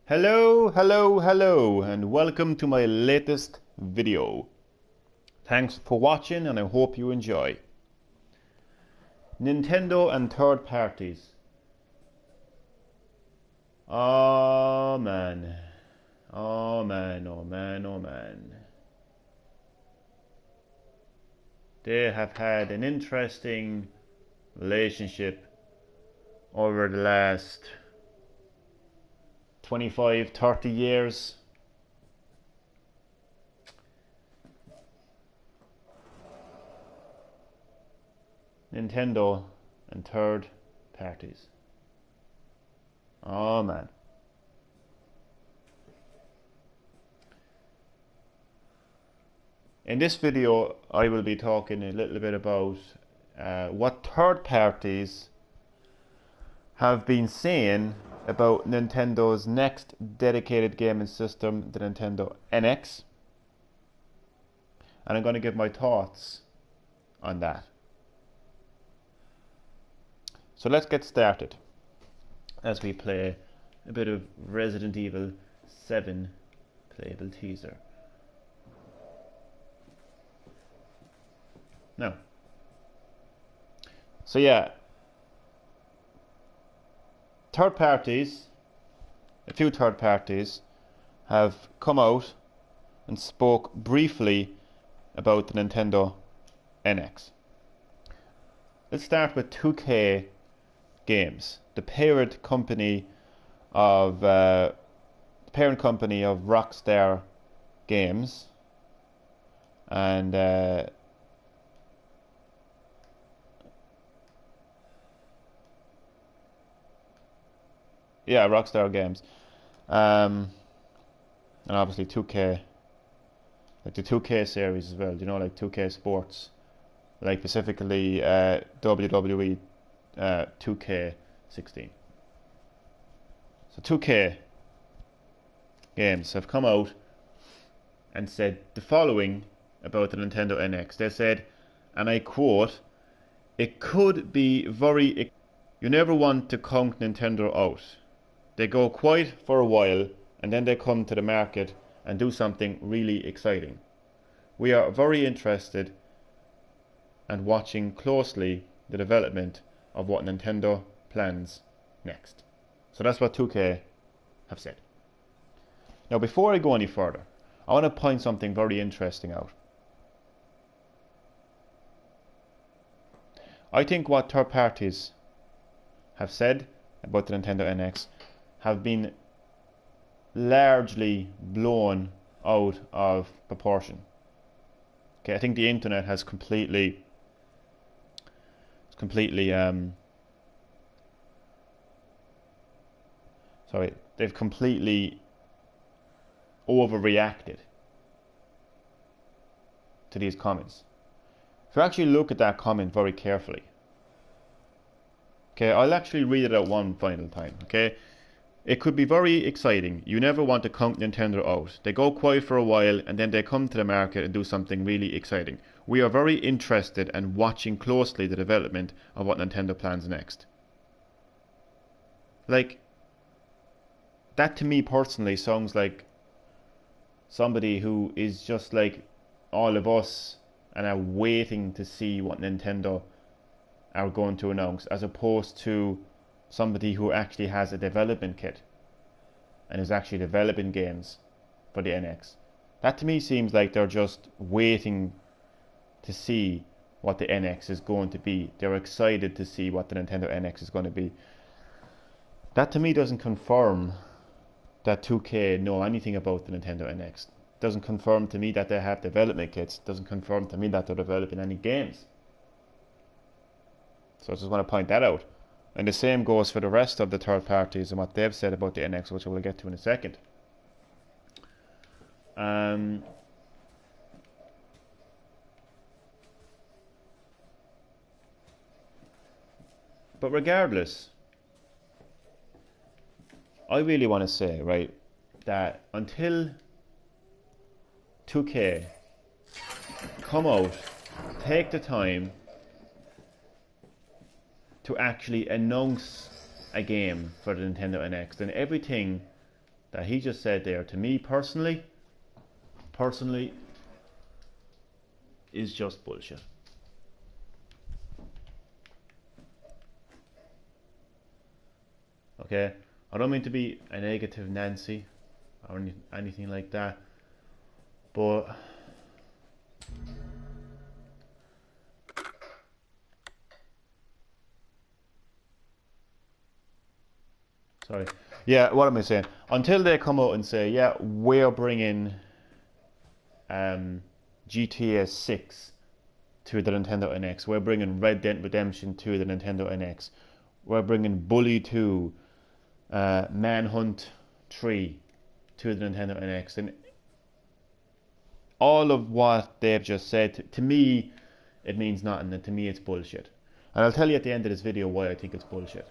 Hello, and welcome to my latest video. Thanks for watching, and I hope you enjoy. Nintendo and third parties. Oh man. Oh man, oh man, oh man. They have had an interesting relationship over the last 25, 30 years. Nintendo and third parties. Oh man. In this video, I will be talking a little bit about what third parties have been saying about Nintendo's next dedicated gaming system, the Nintendo NX. And I'm going to give my thoughts on that. So let's get started as we play a bit of Resident Evil 7 playable teaser. Now, so yeah, a few third parties have come out and spoke briefly about the Nintendo NX. Let's start with 2K Games, the parent company of Rockstar Games, and Rockstar Games, and obviously 2K, like the 2K series as well. You know, like 2K Sports, like specifically WWE 2K16. So 2K Games have come out and said the following about the Nintendo NX. They said, and I quote, "It could be very. You never want to count Nintendo out. They go quiet for a while and then they come to the market and do something really exciting. We are very interested and watching closely the development of what Nintendo plans next." So that's what 2K have said. Now, before I go any further, I want to point something very interesting out. I think what third parties have said about the Nintendo NX have been largely blown out of proportion. Okay, I think the internet has completely they've completely overreacted to these comments. If you actually look at that comment very carefully, okay, I'll actually read it out one final time, okay? "It could be very exciting. You never want to count Nintendo out. They go quiet for a while and then they come to the market and do something really exciting. We are very interested and watching closely the development of what Nintendo plans next." Like, that to me personally sounds like somebody who is just like all of us and are waiting to see what Nintendo are going to announce, as opposed to somebody who actually has a development kit and is actually developing games for the NX. That to me seems like they're just waiting to see what the NX is going to be. They're excited to see what the Nintendo NX is going to be. That to me doesn't confirm that 2K know anything about the Nintendo NX. Doesn't confirm to me that they have development kits. Doesn't confirm to me that they're developing any games. So I just want to point that out. And the same goes for the rest of the third parties and what they've said about the NX, which I will get to in a second. But regardless, I really want to say, right, that until 2K come out, take the time to actually announce a game for the Nintendo NX, then everything that he just said there, to me personally, is just bullshit. Okay, I don't mean to be a negative Nancy or anything like that, but sorry. Yeah, what am I saying? Until they come out and say, yeah, we're bringing GTA 6 to the Nintendo NX. We're bringing Red Dead Redemption to the Nintendo NX. We're bringing Bully 2, Manhunt 3 to the Nintendo NX. And all of what they've just said, to me, it means nothing. And to me, it's bullshit. And I'll tell you at the end of this video why I think it's bullshit.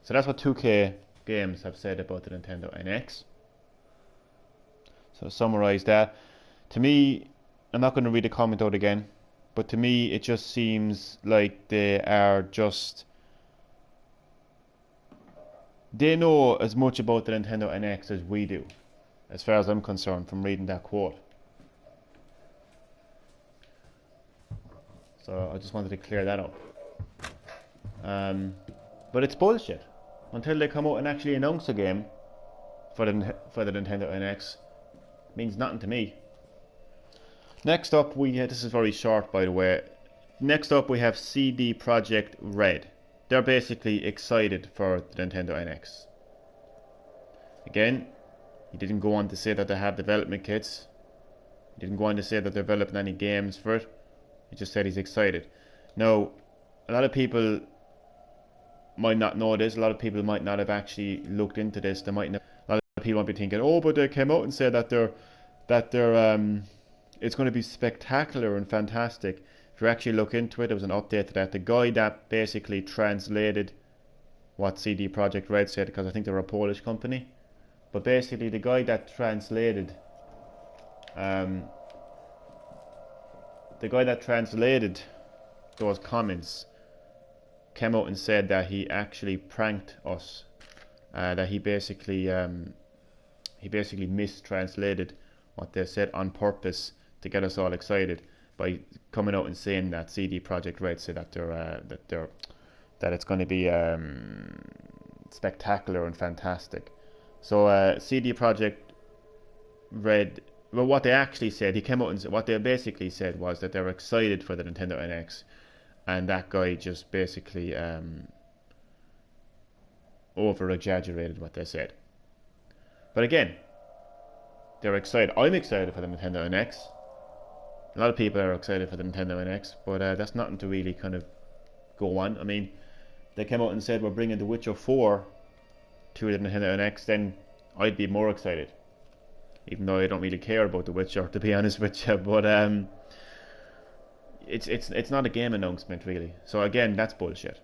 So that's what 2K Games have said about the Nintendo NX. So to summarize that, to me, I'm not going to read the comment out again, but to me it just seems like they know as much about the Nintendo NX as we do, as far as I'm concerned, from reading that quote. So I just wanted to clear that up. But it's bullshit. Until they come out and actually announce a game for the Nintendo NX, it means nothing to me. Next up, this is very short, by the way. Next up, we have CD Projekt Red. They're basically excited for the Nintendo NX. Again, he didn't go on to say that they have development kits. He didn't go on to say that they're developing any games for it. He just said he's excited. Now, a lot of people might not know this. A lot of people might not have actually looked into this. A lot of people might be thinking, oh, but they came out and said that it's going to be spectacular and fantastic. If you actually look into it, there was an update to that. The guy that basically translated what CD Projekt Red said, because I think they're a Polish company, but basically the guy that translated those comments came out and said that he actually pranked us, that he basically mistranslated what they said on purpose to get us all excited by coming out and saying that CD Projekt Red said that it's going to be spectacular and fantastic. So CD Projekt Red, well, what they actually said, he came out and said, what they basically said was that they were excited for the Nintendo NX, and that guy just basically over exaggerated what they said. But again, they're excited. I'm excited for the Nintendo NX. A lot of people are excited for the Nintendo NX, but that's nothing to really kind of go on. I mean, they came out and said we're bringing The Witcher 4 to the Nintendo NX, then I'd be more excited. Even though I don't really care about The Witcher, to be honest with you. But it's not a game announcement really. So again, that's bullshit.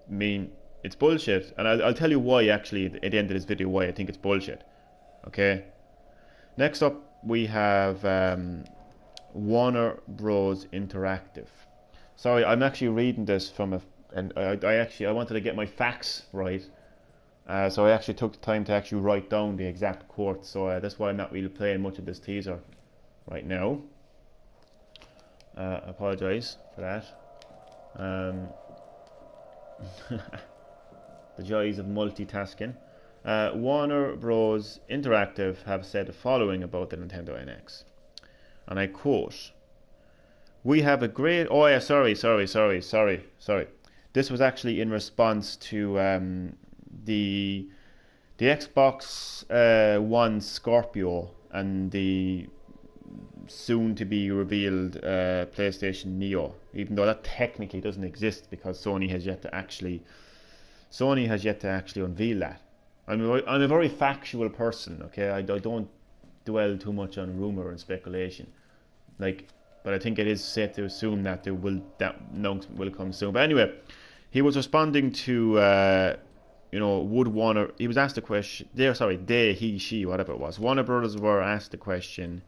I mean, it's bullshit, and I'll tell you why actually at the end of this video why I think it's bullshit. Okay. Next up, we have Warner Bros. Interactive. Sorry, I'm actually reading this from and I wanted to get my facts right. So I actually took the time to actually write down the exact quote. So that's why I'm not really playing much of this teaser right now. Apologise for that. The joys of multitasking. Warner Bros. Interactive have said the following about the Nintendo NX, and I quote: "We have a great..." Oh yeah, sorry. This was actually in response to the Xbox One Scorpio and the soon to be revealed PlayStation Neo, even though that technically doesn't exist because Sony has yet to actually unveil that. I'm a very factual person, okay? I don't dwell too much on rumor and speculation, but I think it is safe to assume that that announcement will come soon. But anyway, he was responding to would Warner... He was asked a question. He, she, whatever it was. Warner Brothers were asked the question: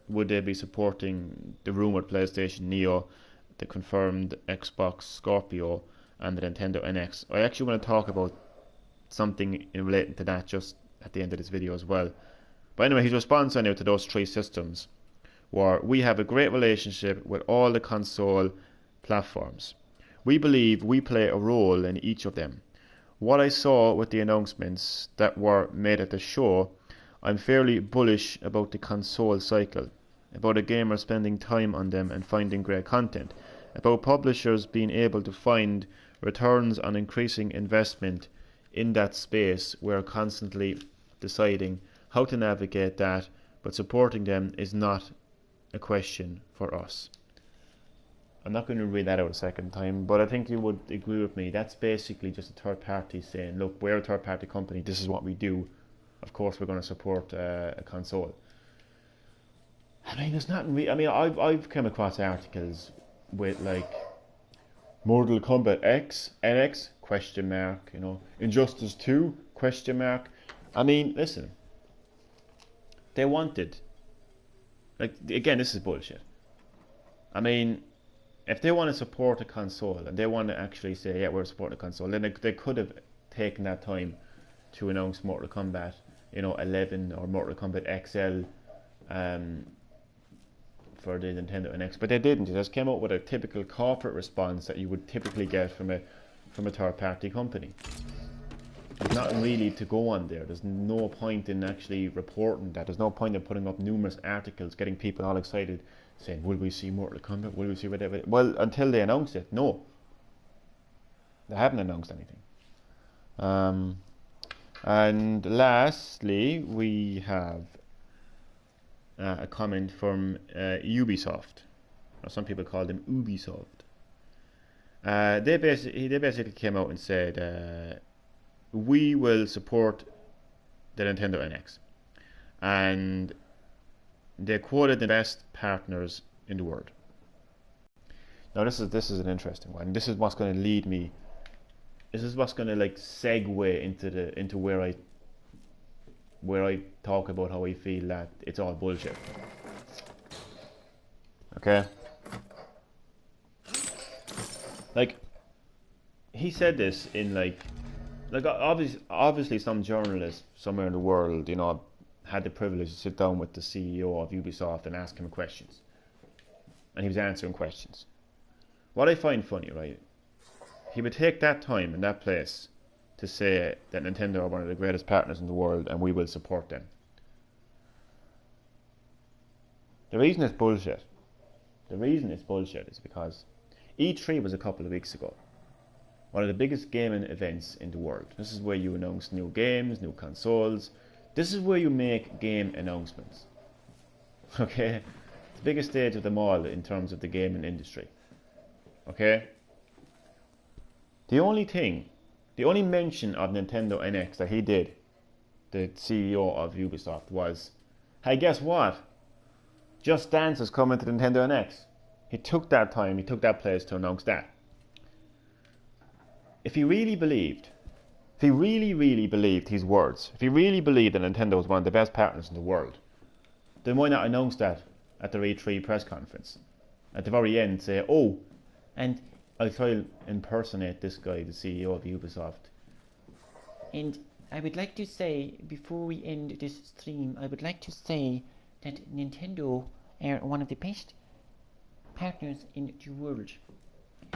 would they be supporting the rumored PlayStation Neo, the confirmed Xbox Scorpio, and the Nintendo NX? I actually want to talk about something in relating to that just at the end of this video as well. But anyway, his response anyway to those three systems were, we have a great relationship with all the console platforms. We believe we play a role in each of them. What I saw with the announcements that were made at the show, I'm fairly bullish about the console cycle, about a gamer spending time on them and finding great content, about publishers being able to find returns on increasing investment in that space. We're constantly deciding how to navigate that, but supporting them is not a question for us. I'm not going to read that out a second time, but I think you would agree with me. That's basically just a third party saying, look, we're a third party company, this is what we do. Of course we're going to support a console. I mean, there's not really, I mean, I've come across articles with like Mortal Kombat X, NX, question mark, you know, Injustice 2, question mark. I mean, listen, they wanted, like, again, this is bullshit. I mean, if they want to support a console and they want to actually say, yeah, we're supporting a console, then they could have taken that time to announce Mortal Kombat, you know, 11 or Mortal Kombat XL for the Nintendo NX, but they didn't. They just came out with a typical corporate response that you would typically get from a third-party company. There's nothing really to go on there. There's no point in actually reporting that. There's no point in putting up numerous articles, getting people all excited, saying, will we see Mortal Kombat? Will we see whatever? Well, until they announce it, no. They haven't announced anything. And lastly, we have a comment from Ubisoft, or some people call them Ubisoft. They basically came out and said, we will support the Nintendo NX, and they quoted the best partners in the world. Now this is an interesting one. This is what's going to lead me. This is what's going to like segue into where I talk about how I feel that it's all bullshit. Okay? Like, he said this in like obviously some journalist somewhere in the world, you know, had the privilege to sit down with the CEO of Ubisoft and ask him questions. And he was answering questions. What I find funny, right? He would take that time and that place to say that Nintendo are one of the greatest partners in the world and we will support them. The reason it's bullshit is because E3 was a couple of weeks ago. One of the biggest gaming events in the world. This is where you announce new games, new consoles. This is where you make game announcements. Okay? It's the biggest stage of them all in terms of the gaming industry. Okay? The only mention of Nintendo NX that he did, the CEO of Ubisoft, was, hey, guess what? Just Dance is coming to Nintendo NX. He took that time, he took that place to announce that. If he really believed his words, if he really believed that Nintendo was one of the best partners in the world, then why not announce that at the E3 press conference? At the very end say, oh, and I'll try to impersonate this guy, the CEO of Ubisoft. And I would like to say, before we end this stream, I would like to say that Nintendo are one of the best partners in the world.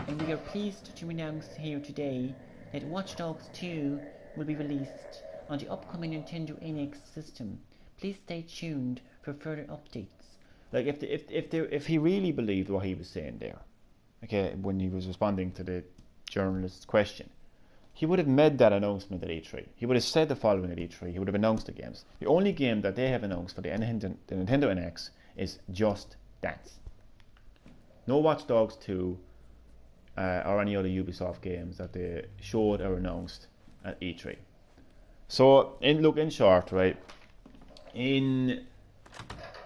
And we are pleased to announce here today that Watch Dogs 2 will be released on the upcoming Nintendo NX system. Please stay tuned for further updates. Like if he really believed what he was saying there, okay, when he was responding to the journalist's question, he would have made that announcement at E3. He would have said the following at E3. He would have announced the games. The only game that they have announced for the Nintendo NX is Just Dance. No Watch Dogs 2 or any other Ubisoft games that they showed or announced at E3. So, in short, right, in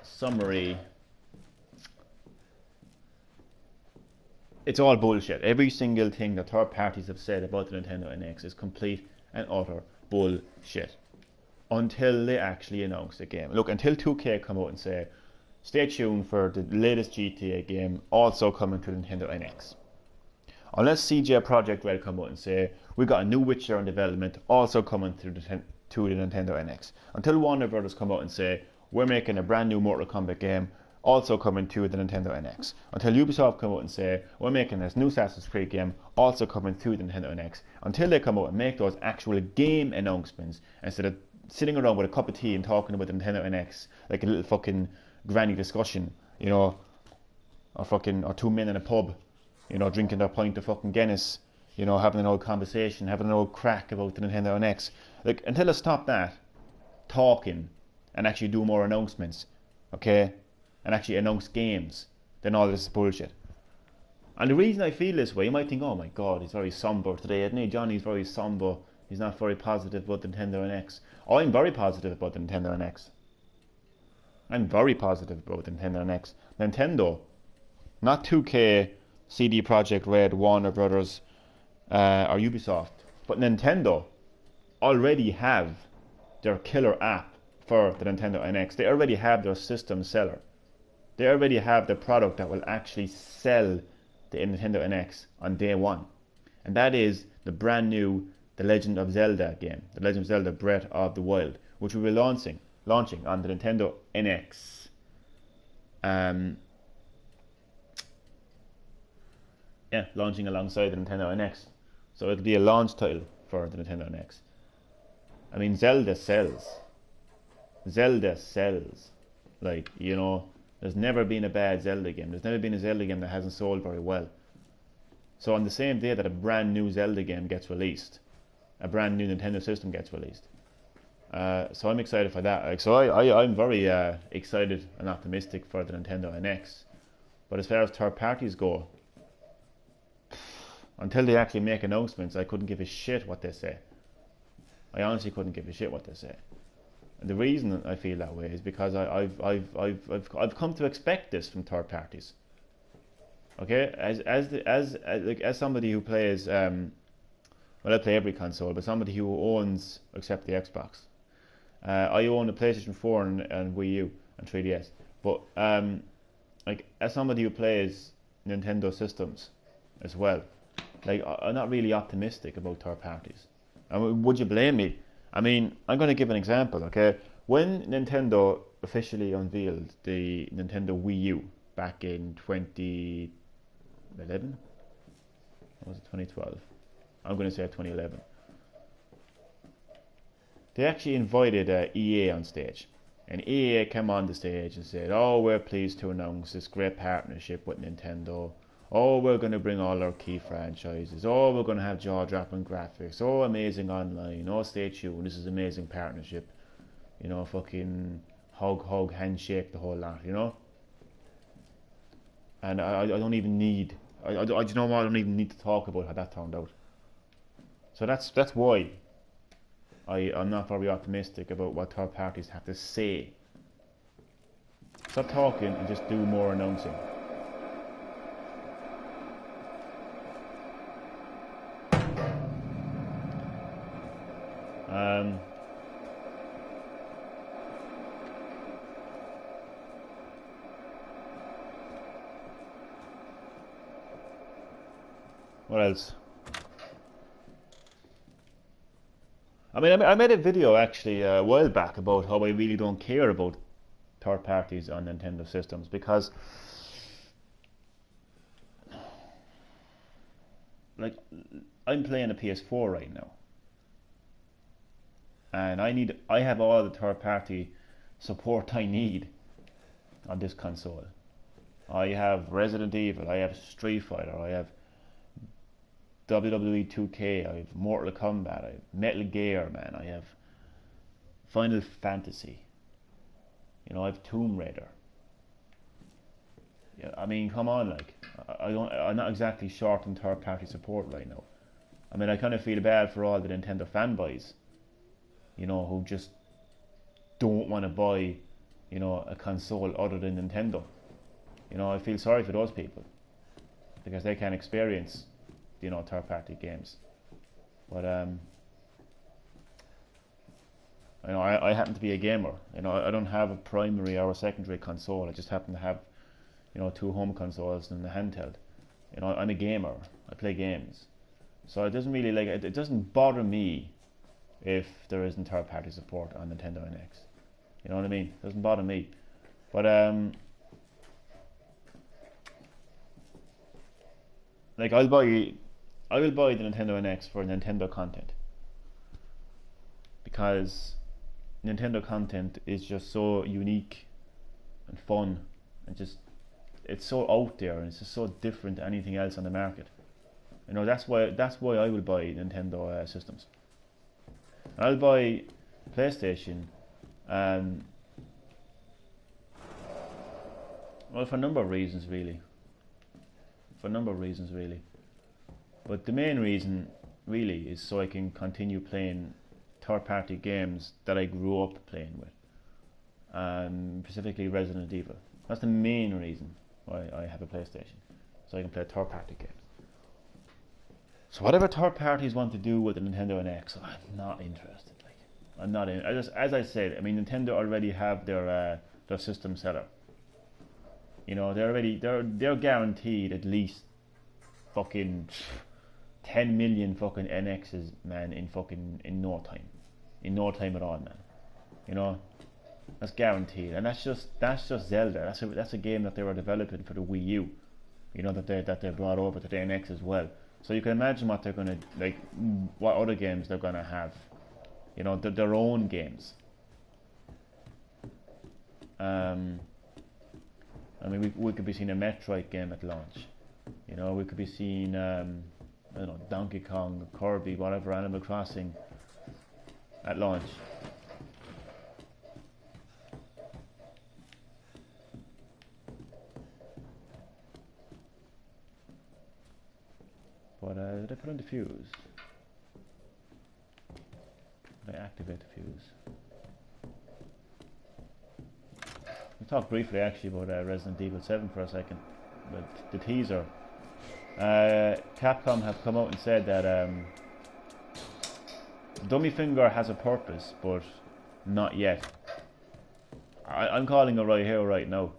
summary, it's all bullshit. Every single thing that third parties have said about the Nintendo NX is complete and utter bullshit. Until they actually announce the game. Look, until 2K come out and say, stay tuned for the latest GTA game also coming to Nintendo NX. Unless CJ Project Red come out and say, we got a new Witcher in development, also coming to the Nintendo NX. Until Warner Brothers come out and say, we're making a brand new Mortal Kombat game, also coming to the Nintendo NX. Until Ubisoft come out and say, we're making this new Assassin's Creed game, also coming to the Nintendo NX. Until they come out and make those actual game announcements, instead of sitting around with a cup of tea and talking about the Nintendo NX like a little fucking granny discussion, you know, or two men in a pub, you know, drinking their pint of fucking Guinness, you know, having an old conversation, having an old crack about the Nintendo NX. Like, until they stop that talking and actually do more announcements, okay, and actually announce games, then all this is bullshit. And the reason I feel this way, you might think, oh my god, he's very somber today, isn't he? Johnny's very somber. He's not very positive about the Nintendo NX. I'm very positive about the Nintendo NX. I'm very positive about the Nintendo NX. Nintendo, not 2K, CD Projekt Red, Warner Brothers, or Ubisoft, but Nintendo already have their killer app for the Nintendo NX. They already have their system seller. They already have the product that will actually sell the Nintendo NX on day one. And that is the brand new The Legend of Zelda game. The Legend of Zelda Breath of the Wild, which will be launching on the Nintendo NX. Launching alongside the Nintendo NX. So it'll be a launch title for the Nintendo NX. I mean, Zelda sells. Zelda sells. Like, you know, there's never been a bad Zelda game. There's never been a Zelda game that hasn't sold very well. So on the same day that a brand new Zelda game gets released, a brand new Nintendo system gets released. So I'm excited for that. Like, so I'm very excited and optimistic for the Nintendo NX. But as far as third parties go, until they actually make announcements, I couldn't give a shit what they say. I honestly couldn't give a shit what they say. And the reason I feel that way is because I've come to expect this from third parties. Okay, as somebody who plays, well, I play every console, but somebody who owns, except the Xbox, I own a PlayStation 4 and Wii U and 3DS. But like, as somebody who plays Nintendo systems as well, like, I'm not really optimistic about third parties. I mean, would you blame me? I mean, I'm going to give an example, okay? When Nintendo officially unveiled the Nintendo Wii U back in 2011? Or was it 2012? I'm going to say 2011. They actually invited EA on stage. And EA came on the stage and said, oh, we're pleased to announce this great partnership with Nintendo. Oh, we're going to bring all our key franchises. Oh, we're going to have jaw-dropping graphics. Oh, amazing online. Oh, stay tuned. This is amazing partnership. You know, fucking hug, handshake, the whole lot, you know? And I don't even need... you know what? I don't even need to talk about how that turned out. So that's why I'm not very optimistic about what third parties have to say. Stop talking and just do more announcing. What else? I mean, I made a video actually a while back about how I really don't care about third parties on Nintendo systems, because like, I'm playing a PS4 right now, and I have all the third party support I need on this console. I have Resident Evil, I have Street Fighter, I have WWE 2K, I have Mortal Kombat, I have Metal Gear, man, I have Final Fantasy, you know, I have Tomb Raider. Yeah, I mean, come on, like, I'm not exactly short on third party support right now. I mean, I kind of feel bad for all the Nintendo fanboys, you know, who just don't want to buy, you know, a console other than Nintendo. You know, I feel sorry for those people because they can't experience, you know, third party games. But you know, I happen to be a gamer. You know, I don't have a primary or a secondary console. I just happen to have, you know, two home consoles and a handheld. You know, I'm a gamer. I play games, so it doesn't really like it doesn't bother me if there isn't third-party support on Nintendo NX. You know what I mean? It doesn't bother me. But like I will buy the Nintendo NX for Nintendo content, because Nintendo content is just so unique and fun, and just it's so out there, and it's just so different to anything else on the market. You know, that's why I will buy Nintendo systems. And I'll buy PlayStation, um, well, for a number of reasons really. But the main reason really is so I can continue playing third-party games that I grew up playing with, specifically Resident Evil. That's the main reason why I have a PlayStation, so I can play third-party games. So whatever third parties want to do with the Nintendo NX, I'm not interested. Like, I'm not in. As I said, I mean, Nintendo already have their system set up. You know, they're guaranteed at least fucking 10 million fucking NXs, man, in no time at all, man. You know, that's guaranteed, and that's just Zelda. That's a game that they were developing for the Wii U. You know, that they brought over to the NX as well. So you can imagine what they're gonna like, what other games they're gonna have. You know, their own games. I mean, we could be seeing a Metroid game at launch. You know, we could be seeing I don't know, Donkey Kong, Kirby, whatever, Animal Crossing at launch. But did I put on the fuse? Did I activate the fuse? We'll talk briefly actually about Resident Evil 7 for a second. But the teaser. Capcom have come out and said that Dummy Finger has a purpose, but not yet. I'm calling it right here, right now.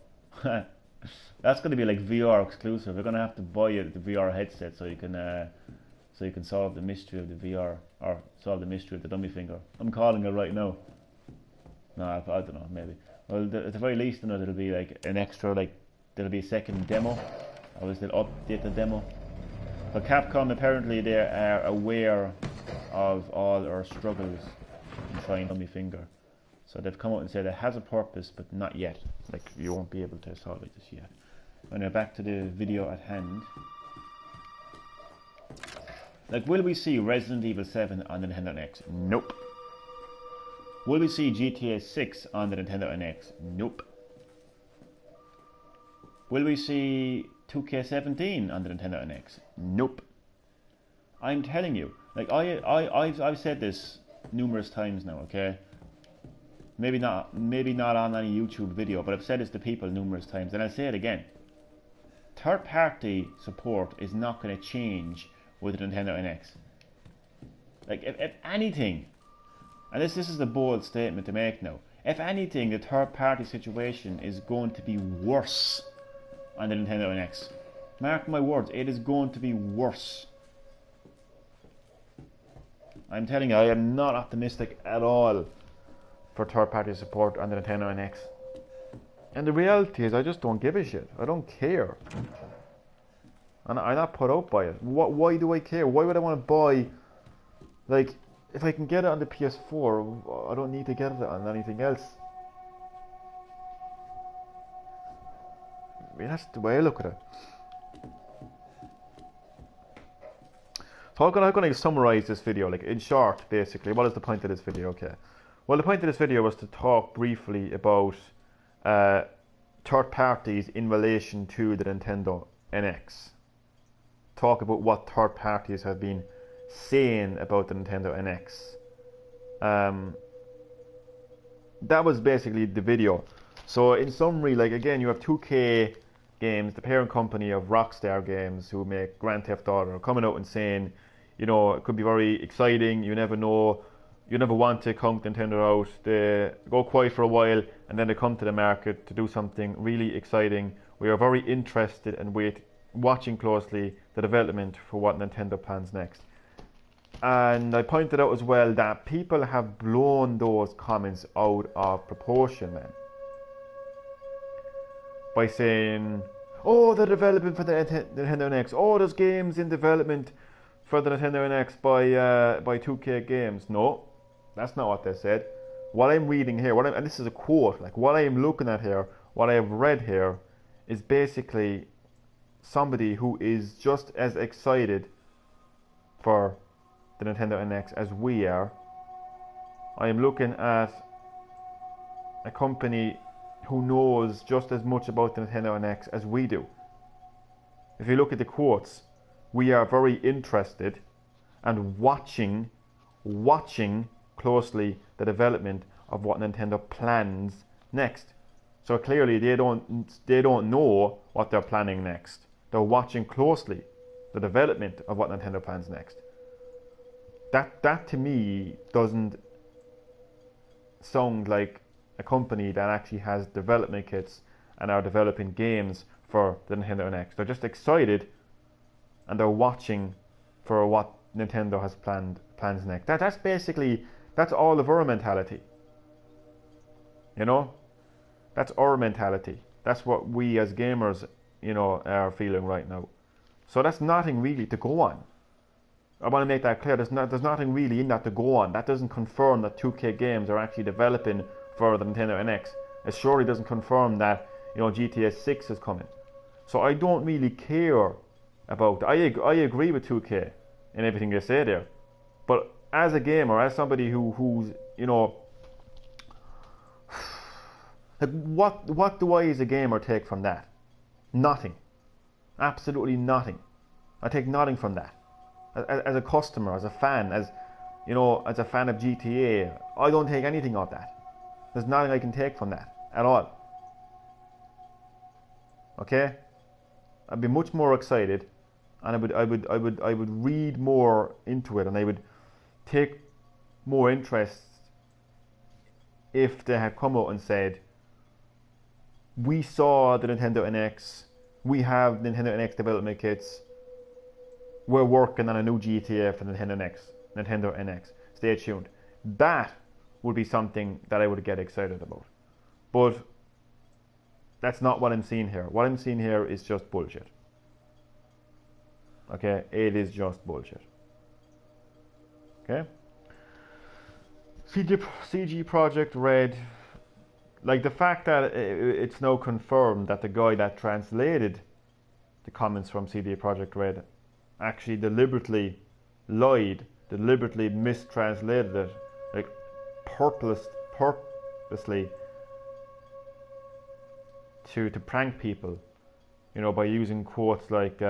That's going to be like VR exclusive. We're going to have to buy the VR headset so you can solve the mystery of the VR, or solve the mystery of the Dummy Finger. I'm calling it right now. No, I don't know, maybe. Well, at the very least, you know, there'll be like an extra, like there'll be a second demo. Or they'll update the demo. But Capcom, apparently they are aware of all our struggles in trying Dummy Finger. So they've come out and said it has a purpose, but not yet. Like, you won't be able to solve it just yet. Anyway, back to the video at hand. Like, will we see Resident Evil 7 on the Nintendo NX? Nope. Will we see GTA 6 on the Nintendo NX? Nope. Will we see 2K17 on the Nintendo NX? Nope. I'm telling you, like I've said this numerous times now, okay? Maybe not on any YouTube video, but I've said this to people numerous times, and I'll say it again. Third-party support is not going to change with the Nintendo NX. Like, if anything, and this is a bold statement to make now, if anything, the third-party situation is going to be worse on the Nintendo NX. Mark my words, it is going to be worse. I'm telling you, I am not optimistic at all for third-party support on the Nintendo NX. And the reality is, I just don't give a shit. I don't care. And I'm not put out by it. Why do I care? Why would I want to buy, like, if I can get it on the PS4, I don't need to get it on anything else. I mean, that's the way I look at it. So I'm going to summarize this video, like, in short, basically. What is the point of this video? Okay. Well, the point of this video was to talk briefly about third parties in relation to the Nintendo NX. Talk about what third parties have been saying about the Nintendo NX. That was basically the video. So in summary, like, again, you have 2K Games, the parent company of Rockstar Games, who make Grand Theft Auto, coming out and saying, you know, it could be very exciting, you never know, you never want to count Nintendo out, they go quiet for a while and then they come to the market to do something really exciting. We are very interested and wait watching closely the development for what Nintendo plans next. And I pointed out as well that people have blown those comments out of proportion, man, by saying, "Oh, they're developing for the Nintendo NX. Oh, there's games in development for the Nintendo NX by 2K Games." No, that's not what they said. What I'm reading here, and this is a quote, like what I am looking at here, what I have read here, is basically somebody who is just as excited for the Nintendo NX as we are. I am looking at a company who knows just as much about the Nintendo NX as we do. If you look at the quotes, we are very interested and watching closely the development of what Nintendo plans next. So clearly they don't know what they're planning next. They're watching closely the development of what Nintendo plans next. That to me doesn't sound like a company that actually has development kits and are developing games for the Nintendo NX. They're just excited and they're watching for what Nintendo has plans next. That's all of our mentality. You know? That's our mentality. That's what we as gamers, are feeling right now. So that's nothing really to go on. I want to make that clear. There's nothing really in that to go on. That doesn't confirm that 2K Games are actually developing for the Nintendo NX. It surely doesn't confirm that GTA 6 is coming. So I don't really care about that. I agree with 2K in everything they say there. But as a gamer, as somebody who's like what do I as a gamer take from that? Nothing. Absolutely nothing. I take nothing from that. As a customer, as a fan, as a fan of GTA, I don't take anything of that. There's nothing I can take from that at all. Okay? I'd be much more excited, and I would read more into it, and I would take more interest if they had come out and said, "We saw the Nintendo NX, we have Nintendo NX development kits, we're working on a new GTA for Nintendo NX. Stay tuned." That would be something that I would get excited about. But that's not what I'm seeing here. What I'm seeing here is just bullshit. Okay? It is just bullshit. Okay? CG Project Red, like the fact that it's now confirmed that the guy that translated the comments from CD Projekt Red actually deliberately lied, deliberately mistranslated it, like purposely to prank people, by using quotes like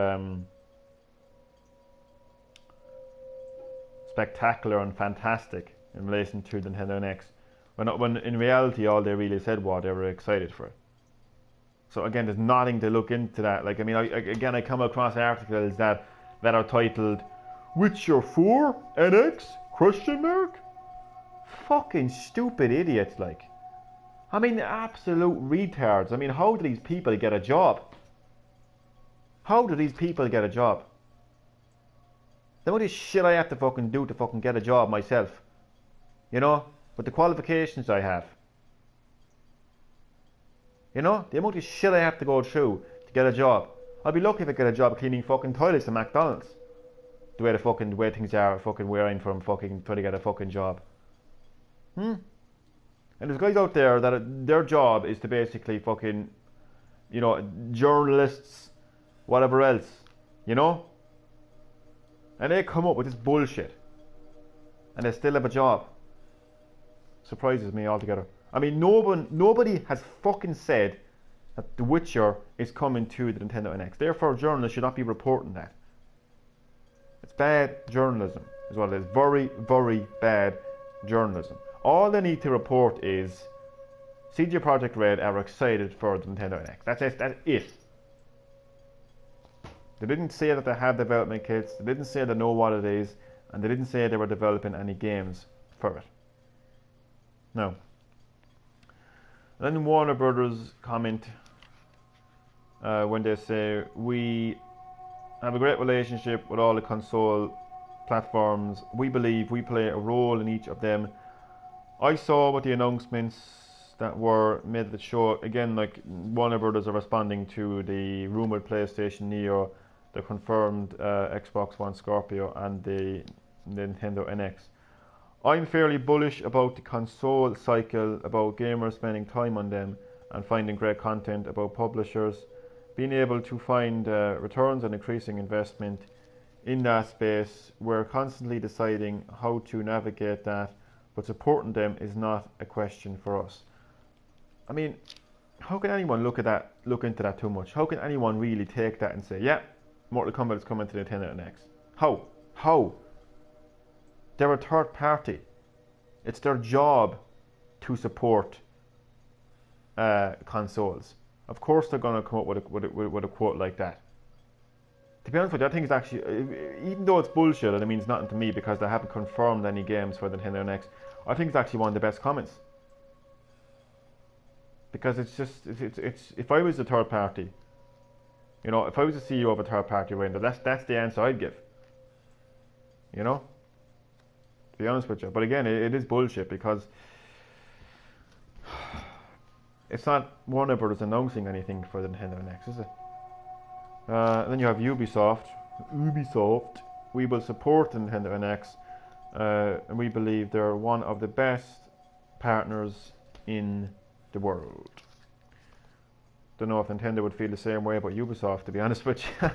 spectacular and fantastic in relation to the Nintendo NX, when in reality all they really said was they were excited for it. So again, there's nothing to look into that. Like, I mean, I come across articles that are titled "Witcher 4 NX?" Fucking stupid idiots, like. I mean, absolute retards. I mean, how do these people get a job? How do these people get a job? The amount of shit I have to fucking do to fucking get a job myself, with the qualifications I have. The amount of shit I have to go through to get a job. I'd be lucky if I get a job cleaning fucking toilets at McDonald's. The way things are, fucking where I'm from, fucking trying to get a fucking job. And there's guys out there that their job is to basically fucking, journalists, whatever else, and they come up with this bullshit, and they still have a job. Surprises me altogether. I mean, nobody has fucking said that The Witcher is coming to the Nintendo NX. Therefore, journalists should not be reporting that. It's bad journalism, is what it is. Very, very bad journalism. All they need to report is CG Projekt Red are excited for the Nintendo NX. That's it. They didn't say that they had development kits. They didn't say they know what it is, and they didn't say they were developing any games for it. No. And then Warner Brothers comment when they say, "We have a great relationship with all the console platforms. We believe we play a role in each of them. I saw what the announcements that were made at the show. Again, like Warner Brothers are responding to the rumored PlayStation Neo, the confirmed Xbox One Scorpio, and the Nintendo NX. I'm fairly bullish about the console cycle, about gamers spending time on them and finding great content, about publishers being able to find returns on increasing investment in that space. We're constantly deciding how to navigate that, but supporting them is not a question for us. I mean, how can anyone look into that too much? How can anyone really take that and say, yeah, Mortal Kombat is coming to the Nintendo NX? How? They're a third party. It's their job to support consoles. Of course they're going to come up with a quote like that. To be honest with you, I think it's actually, even though it's bullshit and it means nothing to me because they haven't confirmed any games for the Nintendo NX, I think it's actually one of the best comments. Because it's just, it's if I was a third party, you know, if I was the CEO of a third party right now, that's the answer I'd give. You know? To be honest with you. But again, it is bullshit because it's not Warner Brothers announcing anything for the Nintendo NX, is it? Then you have Ubisoft. We will support the Nintendo NX, and we believe they're one of the best partners in the world. Don't know if Nintendo would feel the same way about Ubisoft, to be honest with you.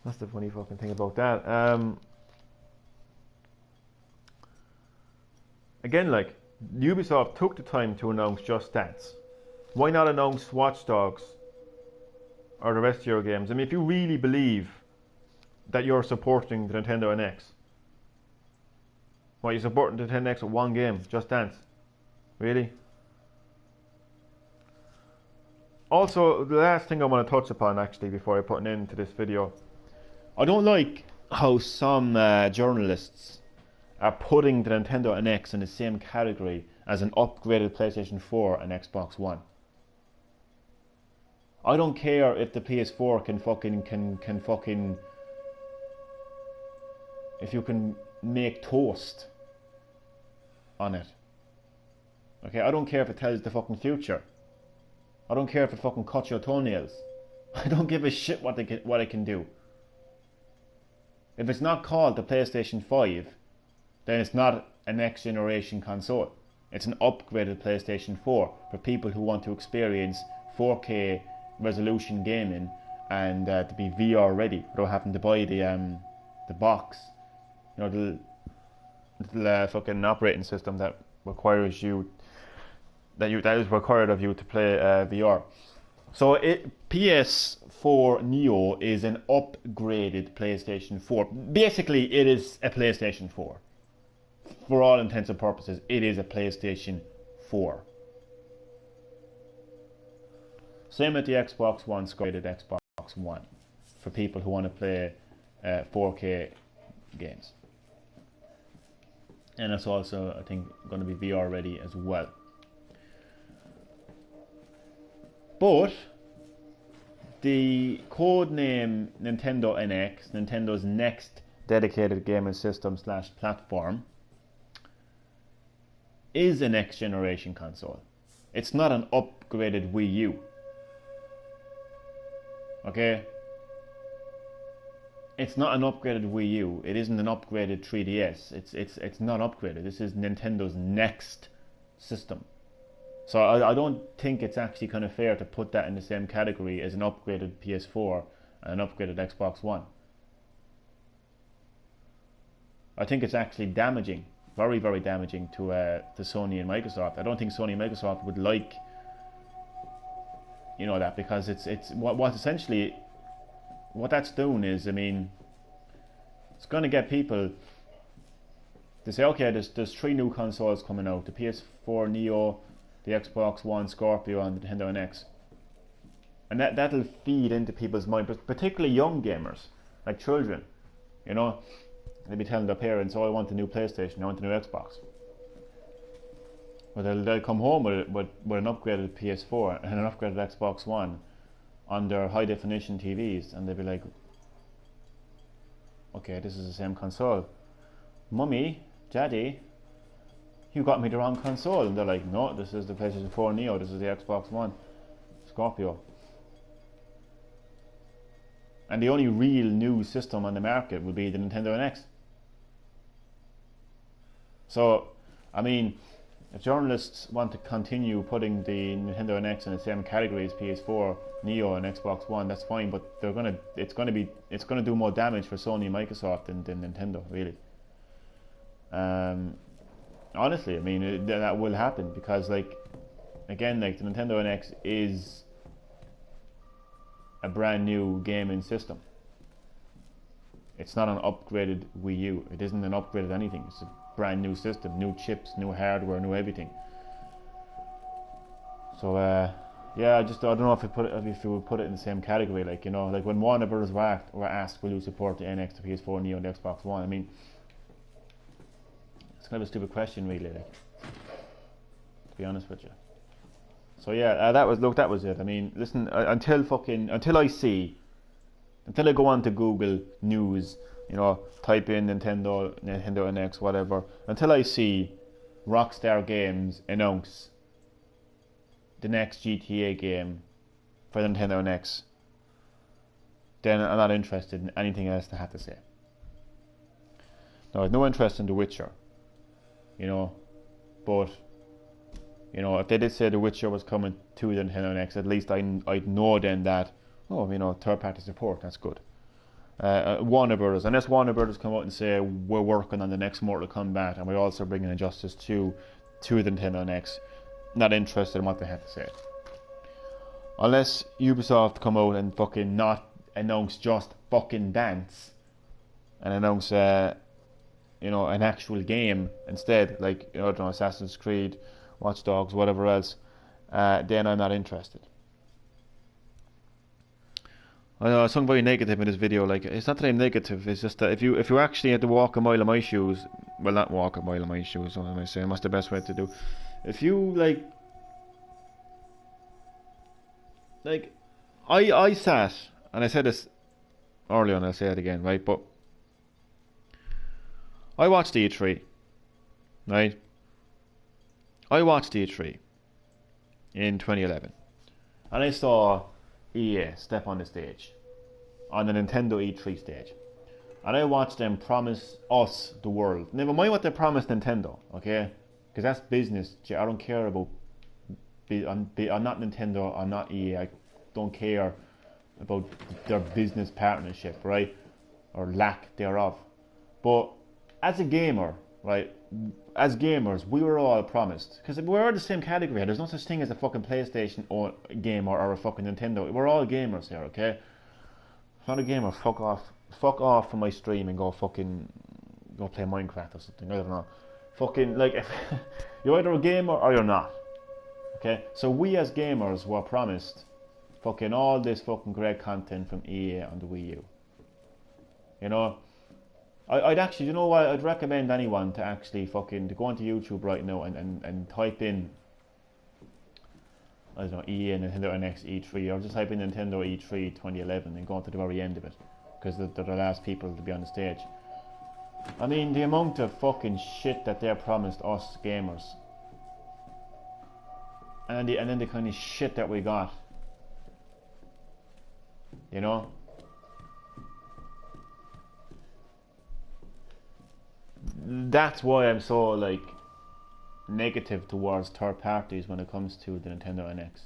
That's the funny fucking thing about that. Again, like, Ubisoft took the time to announce Just Dance. Why not announce Watch Dogs or the rest of your games? I mean, if you really believe that you're supporting the Nintendo NX, why are you supporting the Nintendo NX with one game, Just Dance? Really? Also, the last thing I want to touch upon actually before I put an end to this video, I don't like how some journalists are putting the Nintendo NX in the same category as an upgraded PlayStation 4 and Xbox One. I don't care if the PS4 can fucking if you can make toast on it. Okay, I don't care if it tells the fucking future. I don't care if it fucking cuts your toenails. I don't give a shit what it can do. If it's not called the PlayStation 5, then it's not a next generation console. It's an upgraded PlayStation 4 for people who want to experience 4K resolution gaming and to be VR ready without having to buy the box, you know, the fucking operating system that requires you that is required of you to play VR. So PS4 Neo is an upgraded PlayStation 4. Basically, it is a PlayStation 4. For all intents and purposes, it is a PlayStation 4. Same with the Xbox One, upgraded Xbox One for people who want to play 4K games. And it's also, I think, going to be VR ready as well. But the codename Nintendo NX, Nintendo's next dedicated gaming system / platform, is a next generation console. It's not an upgraded Wii U. Okay? It's not an upgraded Wii U. It isn't an upgraded 3DS. It's not upgraded. This is Nintendo's next system. So I don't think it's actually kind of fair to put that in the same category as an upgraded PS4 and an upgraded Xbox One. I think it's actually damaging, very, very damaging to Sony and Microsoft. I don't think Sony and Microsoft would like, you know, that, because it's what essentially what that's doing is, I mean, it's going to get people to say, okay, there's 3 new consoles coming out: the PS4 Neo, the Xbox One Scorpio, and the Nintendo NX. And that'll feed into people's mind, but particularly young gamers, like children, you know. They'll be telling their parents, oh, I want a new PlayStation, I want a new Xbox. But they'll come home with an upgraded PS4 and an upgraded Xbox One on their high definition TVs, and they'll be like, Okay, this is the same console. Mummy, Daddy, you got me the wrong console. And they're like, no, this is the PlayStation 4 Neo, this is the Xbox One Scorpio. And the only real new system on the market will be the Nintendo NX. So, I mean, if journalists want to continue putting the Nintendo NX in the same category as PS4, Neo, and Xbox One, that's fine. But it's gonna do more damage for Sony and Microsoft than Nintendo, really. Honestly, I mean that will happen because, like, again, like the Nintendo NX is a brand new gaming system. It's not an upgraded Wii U. It isn't an upgraded anything. It's a brand new system, new chips, new hardware, new everything. So yeah, I don't know if you would put it in the same category. Like, you know, like when Warner Bros. were asked, will you support the NX, the PS4 Neo, and the Xbox One? I mean, it's kind of a stupid question, really. Like, to be honest with you. So yeah, that was it. I mean, listen, until I go on to Google News, you know, type in Nintendo NX, whatever, until I see Rockstar Games announce the next GTA game for the Nintendo NX, then I'm not interested in anything else they have to say. Now, I have no interest in The Witcher, you know, but, you know, if they did say The Witcher was coming to the Nintendo NX, at least I'd know then that, oh, you know, third-party support, that's good. Warner Brothers, unless Warner Brothers come out and say we're working on the next Mortal Kombat and we're also bringing Injustice 2 to the Nintendo NX, not interested in what they have to say. Unless Ubisoft come out and fucking not announce just fucking dance and announce you know, an actual game instead, like, you know, I don't know, Assassin's Creed, Watch Dogs, whatever else, then I'm not interested. I know I sound very negative in this video. Like, it's not that I'm negative. It's just that if you actually had to walk a mile in my shoes, well, not walk a mile in my shoes. What am I saying? What's the best way to do? If you like, I sat and I said this earlier and I'll say it again, right? But I watched E3, right? I watched E3 in 2011, and I saw EA step on the stage, on the Nintendo E3 stage, and I watched them promise us the world. Never mind what they promised Nintendo, okay? Because that's business. I don't care about. I'm not Nintendo. I'm not EA. I don't care about their business partnership, right, or lack thereof. But as a gamer, right? As gamers, we were all promised, because we're in the same category. There's no such thing as a fucking PlayStation or gamer or a fucking Nintendo. We're all gamers here, okay? If you're not a gamer, fuck off from my stream and go play Minecraft or something. I don't know. Fucking, like, if you're either a gamer or you're not, okay? So we as gamers were promised fucking all this fucking great content from EA on the Wii U. You know, I'd actually, you know what, I'd recommend anyone to actually fucking to go onto YouTube right now and type in, I don't know, EA Nintendo NX E3, or just type in Nintendo E3 2011 and go on to the very end of it, because they're the last people to be on the stage. I mean, the amount of fucking shit that they promised us gamers, and then the kind of shit that we got, you know. That's why I'm so, like, negative towards third parties when it comes to the Nintendo NX.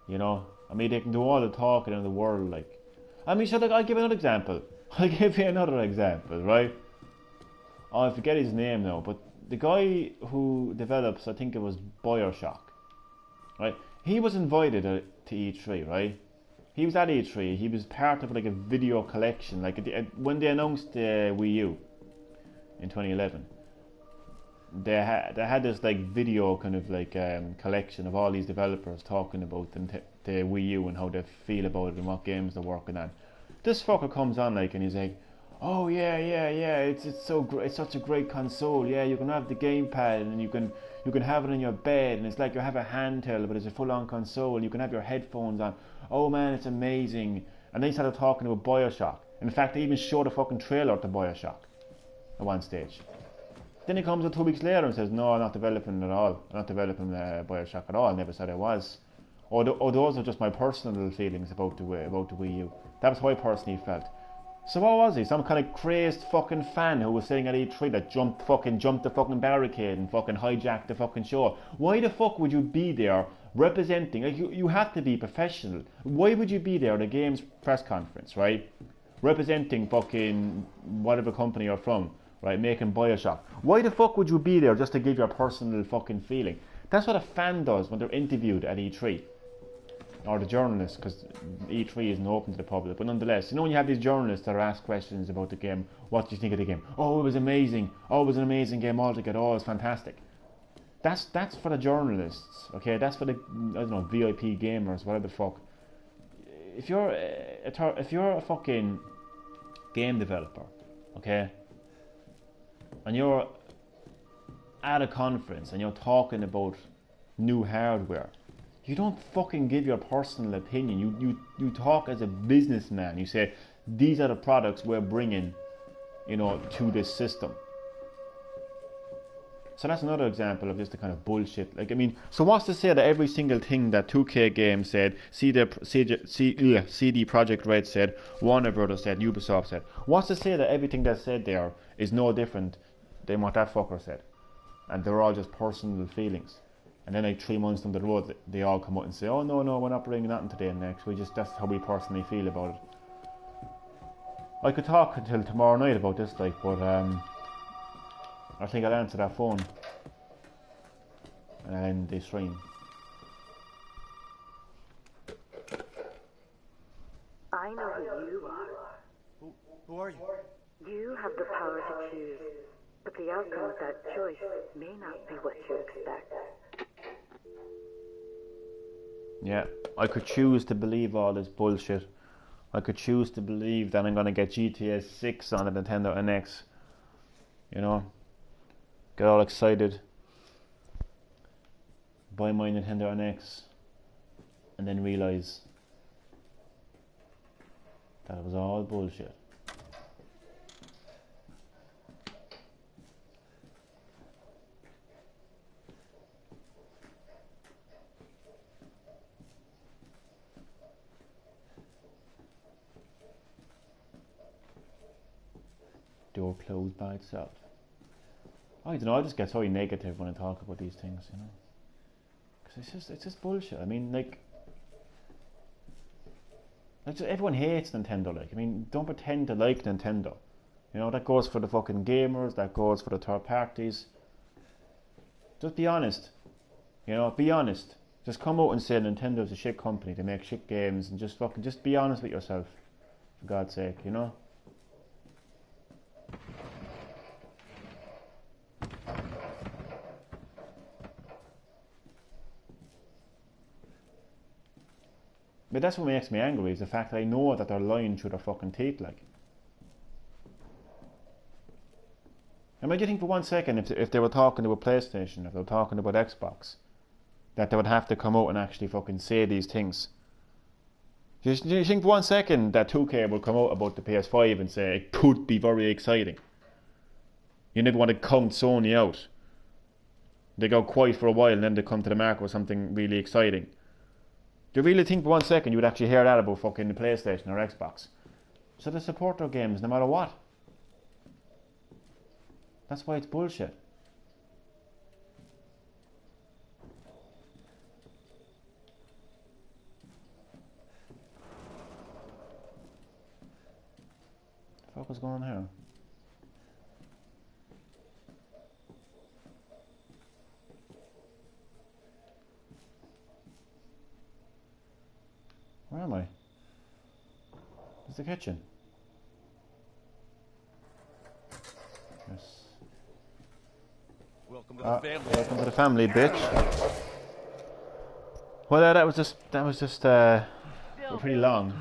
You know, I mean, they can do all the talking in the world. Like, I mean, so like, I'll give you another example. Right? Oh, I forget his name now, but the guy who develops, I think it was BioShock, right? He was invited to E3, right? He was at E3. He was part of like a video collection, like when they announced the Wii U in 2011, they had this like video kind of like collection of all these developers talking about the Wii U and how they feel about it and what games they're working on. This fucker comes on like and he's like, oh yeah, it's so great, it's such a great console. Yeah, you can have the gamepad and you can have it in your bed and it's like you have a handheld but it's a full-on console. You can have your headphones on. Oh man, it's amazing. And then he started talking about BioShock. In fact, they even showed a fucking trailer to Bioshock at one stage. Then he comes 2 weeks later and says, no, I'm not developing at all. I'm not developing Bioshock at all. I never said I was. Those are just my personal feelings about the Wii U. That was how I personally felt. So what was he? Some kind of crazed fucking fan who was sitting at E3 that jumped the fucking barricade and fucking hijacked the fucking show. Why the fuck would you be there representing? Like you have to be professional. Why would you be there at a games press conference, right? Representing fucking whatever company you're from, right? Making Bioshock. Why the fuck would you be there just to give your personal fucking feeling? That's what a fan does when they're interviewed at E3. Or the journalists, because E3 isn't open to the public, but nonetheless, you know when you have these journalists that are asked questions about the game, what do you think of the game? Oh, it was amazing. Oh, it was an amazing game altogether. Oh, it was fantastic. That's for the journalists, okay? That's for the VIP gamers, whatever the fuck. If you're a fucking game developer, okay, and you're at a conference and you're talking about new hardware, you don't fucking give your personal opinion. You talk as a businessman. You say, these are the products we're bringing, to this system. So that's another example of just the kind of bullshit. So what's to say that every single thing that 2K Games said, CD Projekt Red said, Warner Brothers said, Ubisoft said, what's to say that everything that's said there is no different than what that fucker said? And they're all just personal feelings. And then 3 months down the road, they all come out and say, oh no, we're not bringing nothing today and next. That's how we personally feel about it. I could talk until tomorrow night about this, but I think I'll answer that phone and I'll end the stream. I know who you are. Who are you? You have the power to choose, but the outcome of that choice may not be what you expect. Yeah, I could choose to believe all this bullshit. I could choose to believe that I'm going to get GTA 6 on the Nintendo NX. Get all excited, buy my Nintendo NX, and then realise that it was all bullshit. Door closed by itself. I don't know, I just get so negative when I talk about these things, because it's just bullshit. Everyone hates Nintendo. Don't pretend to like Nintendo. That goes for the fucking gamers, that goes for the third parties. Just be honest. Be honest. Just come out and say Nintendo's a shit company, they make shit games, and just be honest with yourself, for God's sake, But that's what makes me angry, is the fact that I know that they're lying through their fucking teeth, And do you think for 1 second, if they were talking to a PlayStation, if they were talking about Xbox, that they would have to come out and actually fucking say these things? Do you think for 1 second that 2K will come out about the PS5 and say it could be very exciting? You never want to count Sony out. They go quiet for a while and then they come to the market with something really exciting. Do you really think for 1 second you would actually hear that about fucking the PlayStation or Xbox? So they support their games no matter what. That's why it's bullshit. What the fuck was going on here? Where am I? It's the kitchen. Yes. Welcome to the family. Welcome to the family, bitch. Well, that was just pretty long,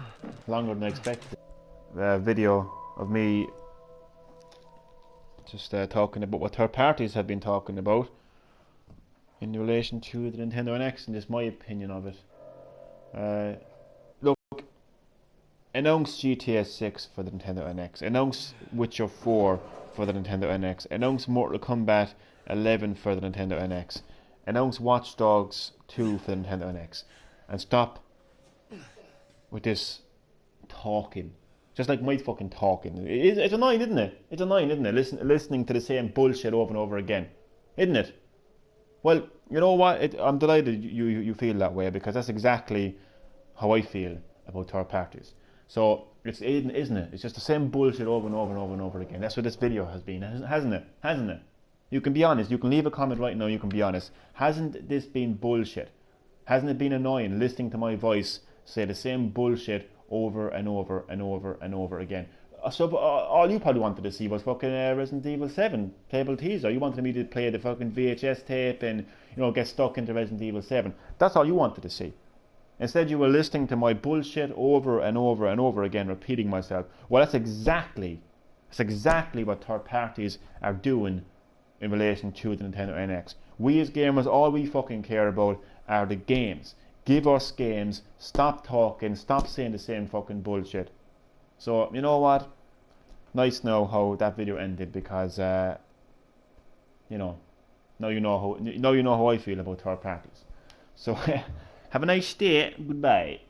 longer than I expected. Video of me just talking about what third parties have been talking about in relation to the Nintendo NX and just my opinion of it. Look, announce GTA 6 for the Nintendo NX, announce Witcher 4 for the Nintendo NX, announce Mortal Kombat 11 for the Nintendo NX, announce Watch Dogs 2 for the Nintendo NX, and stop with this talking. Just like my fucking talking. It's annoying, isn't it? It's annoying, isn't it? Listening to the same bullshit over and over again. Isn't it? Well, you know what? I'm delighted you feel that way, because that's exactly how I feel about third parties. So it's isn't it? It's just the same bullshit over and over and over and over again. That's what this video has been, hasn't it? Hasn't it? You can be honest. You can leave a comment right now. You can be honest. Hasn't this been bullshit? Hasn't it been annoying listening to my voice say the same bullshit over and over and over and over again? So all you probably wanted to see was fucking Resident Evil 7 table teaser. You wanted me to play the fucking VHS tape and get stuck into Resident Evil 7. That's all you wanted to see. Instead, you were listening to my bullshit over and over and over again, repeating myself. Well, that's exactly what third parties are doing in relation to the Nintendo NX. We as gamers, all we fucking care about are the games. Give us games. Stop talking. Stop saying the same fucking bullshit. So, you know what? Nice know how that video ended, because now you know how I feel about third parties. So have a nice day. Goodbye.